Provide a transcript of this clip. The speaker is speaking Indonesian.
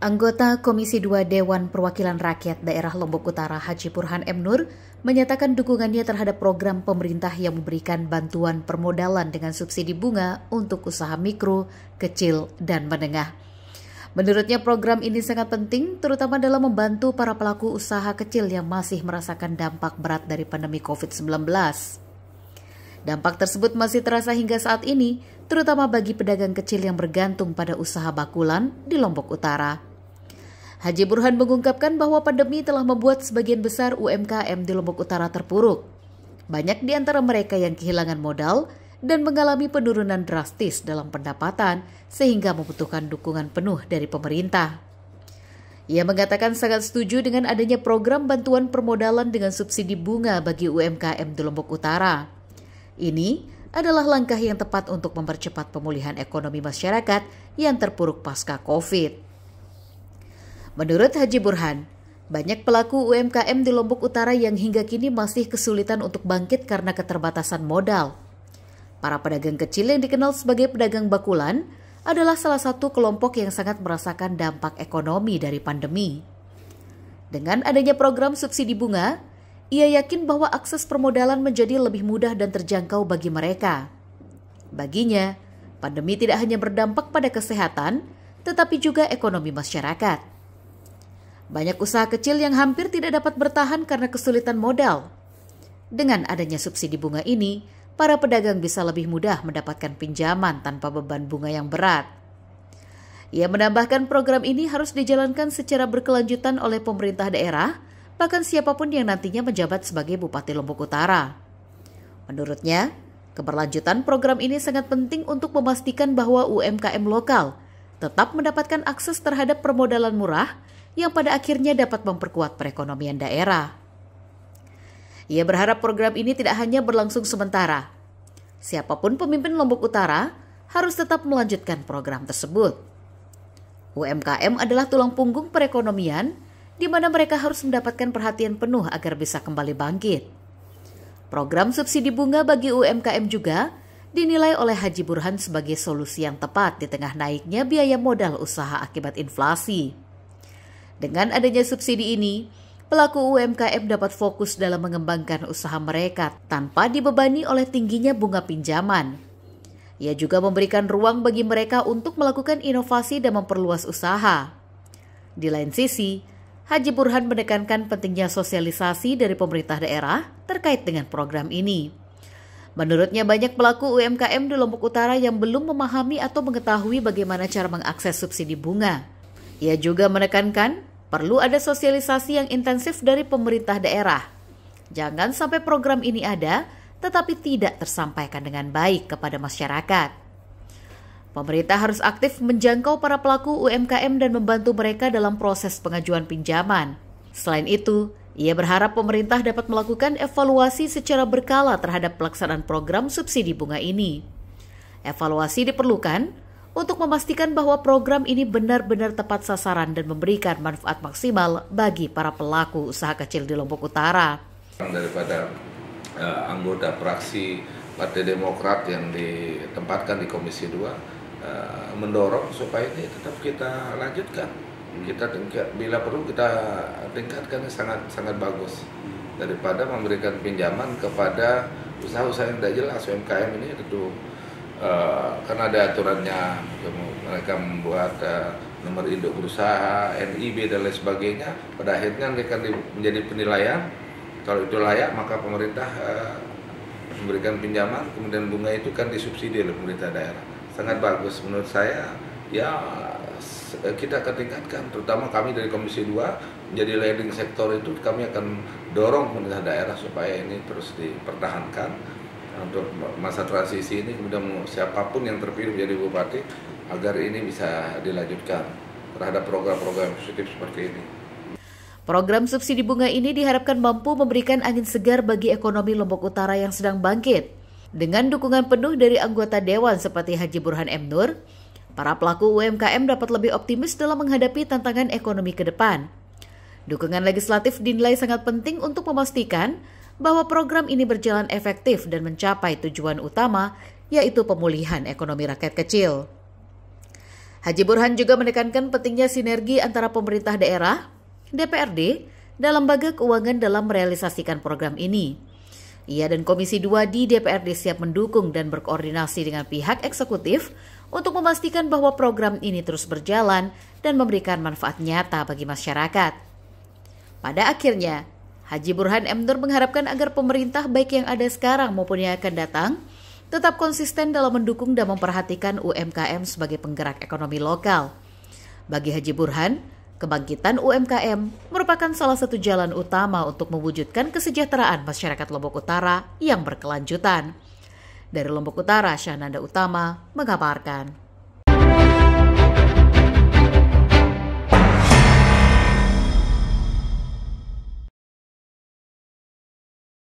Anggota Komisi 2 Dewan Perwakilan Rakyat Daerah Lombok Utara Haji Burhan M. Nur menyatakan dukungannya terhadap program pemerintah yang memberikan bantuan permodalan dengan subsidi bunga untuk usaha mikro, kecil, dan menengah. Menurutnya program ini sangat penting terutama dalam membantu para pelaku usaha kecil yang masih merasakan dampak berat dari pandemi COVID-19. Dampak tersebut masih terasa hingga saat ini, terutama bagi pedagang kecil yang bergantung pada usaha bakulan di Lombok Utara. Haji Burhan mengungkapkan bahwa pandemi telah membuat sebagian besar UMKM di Lombok Utara terpuruk. Banyak di antara mereka yang kehilangan modal dan mengalami penurunan drastis dalam pendapatan sehingga membutuhkan dukungan penuh dari pemerintah. Ia mengatakan sangat setuju dengan adanya program bantuan permodalan dengan subsidi bunga bagi UMKM di Lombok Utara. Ini adalah langkah yang tepat untuk mempercepat pemulihan ekonomi masyarakat yang terpuruk pasca COVID. Menurut Haji Burhan, banyak pelaku UMKM di Lombok Utara yang hingga kini masih kesulitan untuk bangkit karena keterbatasan modal. Para pedagang kecil yang dikenal sebagai pedagang bakulan adalah salah satu kelompok yang sangat merasakan dampak ekonomi dari pandemi. Dengan adanya program subsidi bunga, ia yakin bahwa akses permodalan menjadi lebih mudah dan terjangkau bagi mereka. Baginya, pandemi tidak hanya berdampak pada kesehatan, tetapi juga ekonomi masyarakat. Banyak usaha kecil yang hampir tidak dapat bertahan karena kesulitan modal. Dengan adanya subsidi bunga ini, para pedagang bisa lebih mudah mendapatkan pinjaman tanpa beban bunga yang berat. Ia menambahkan program ini harus dijalankan secara berkelanjutan oleh pemerintah daerah, bahkan siapapun yang nantinya menjabat sebagai Bupati Lombok Utara. Menurutnya, keberlanjutan program ini sangat penting untuk memastikan bahwa UMKM lokal tetap mendapatkan akses terhadap permodalan murah yang pada akhirnya dapat memperkuat perekonomian daerah. Ia berharap program ini tidak hanya berlangsung sementara. Siapapun pemimpin Lombok Utara harus tetap melanjutkan program tersebut. UMKM adalah tulang punggung perekonomian, di mana mereka harus mendapatkan perhatian penuh agar bisa kembali bangkit. Program subsidi bunga bagi UMKM juga dinilai oleh Haji Burhan sebagai solusi yang tepat di tengah naiknya biaya modal usaha akibat inflasi. Dengan adanya subsidi ini, pelaku UMKM dapat fokus dalam mengembangkan usaha mereka tanpa dibebani oleh tingginya bunga pinjaman. Ia juga memberikan ruang bagi mereka untuk melakukan inovasi dan memperluas usaha. Di lain sisi, Haji Burhan menekankan pentingnya sosialisasi dari pemerintah daerah terkait dengan program ini. Menurutnya banyak pelaku UMKM di Lombok Utara yang belum memahami atau mengetahui bagaimana cara mengakses subsidi bunga. Ia juga menekankan perlu ada sosialisasi yang intensif dari pemerintah daerah. Jangan sampai program ini ada, tetapi tidak tersampaikan dengan baik kepada masyarakat. Pemerintah harus aktif menjangkau para pelaku UMKM dan membantu mereka dalam proses pengajuan pinjaman. Selain itu, ia berharap pemerintah dapat melakukan evaluasi secara berkala terhadap pelaksanaan program subsidi bunga ini. Evaluasi diperlukan untuk memastikan bahwa program ini benar-benar tepat sasaran dan memberikan manfaat maksimal bagi para pelaku usaha kecil di Lombok Utara. Daripada anggota fraksi Partai Demokrat yang ditempatkan di Komisi 2 mendorong supaya ini tetap kita lanjutkan. Kita bila perlu kita tingkatkan, sangat bagus daripada memberikan pinjaman kepada usaha-usaha yang tidak jelas. UMKM ini tentu karena ada aturannya, mereka membuat nomor induk berusaha, NIB dan lain sebagainya. Pada akhirnya mereka menjadi penilaian, kalau itu layak maka pemerintah memberikan pinjaman, kemudian bunga itu kan disubsidi oleh pemerintah daerah. Sangat bagus menurut saya, ya kita akan tingkatkan, terutama kami dari Komisi 2 menjadi leading sektor itu, kami akan dorong pemerintah daerah supaya ini terus dipertahankan untuk masa transisi ini, kemudian siapapun yang terpilih menjadi bupati agar ini bisa dilanjutkan terhadap program-program positif seperti ini. Program subsidi bunga ini diharapkan mampu memberikan angin segar bagi ekonomi Lombok Utara yang sedang bangkit. Dengan dukungan penuh dari anggota dewan seperti Haji Burhan M. Nur, para pelaku UMKM dapat lebih optimis dalam menghadapi tantangan ekonomi ke depan. Dukungan legislatif dinilai sangat penting untuk memastikan bahwa program ini berjalan efektif dan mencapai tujuan utama, yaitu pemulihan ekonomi rakyat kecil. Haji Burhan juga menekankan pentingnya sinergi antara pemerintah daerah, DPRD, dan lembaga keuangan dalam merealisasikan program ini. Ia dan Komisi 2 di DPRD siap mendukung dan berkoordinasi dengan pihak eksekutif untuk memastikan bahwa program ini terus berjalan dan memberikan manfaat nyata bagi masyarakat. Pada akhirnya, Haji Burhan M. Nur mengharapkan agar pemerintah baik yang ada sekarang maupun yang akan datang tetap konsisten dalam mendukung dan memperhatikan UMKM sebagai penggerak ekonomi lokal. Bagi Haji Burhan, kebangkitan UMKM merupakan salah satu jalan utama untuk mewujudkan kesejahteraan masyarakat Lombok Utara yang berkelanjutan. Dari Lombok Utara, Syahnanda Utama mengabarkan.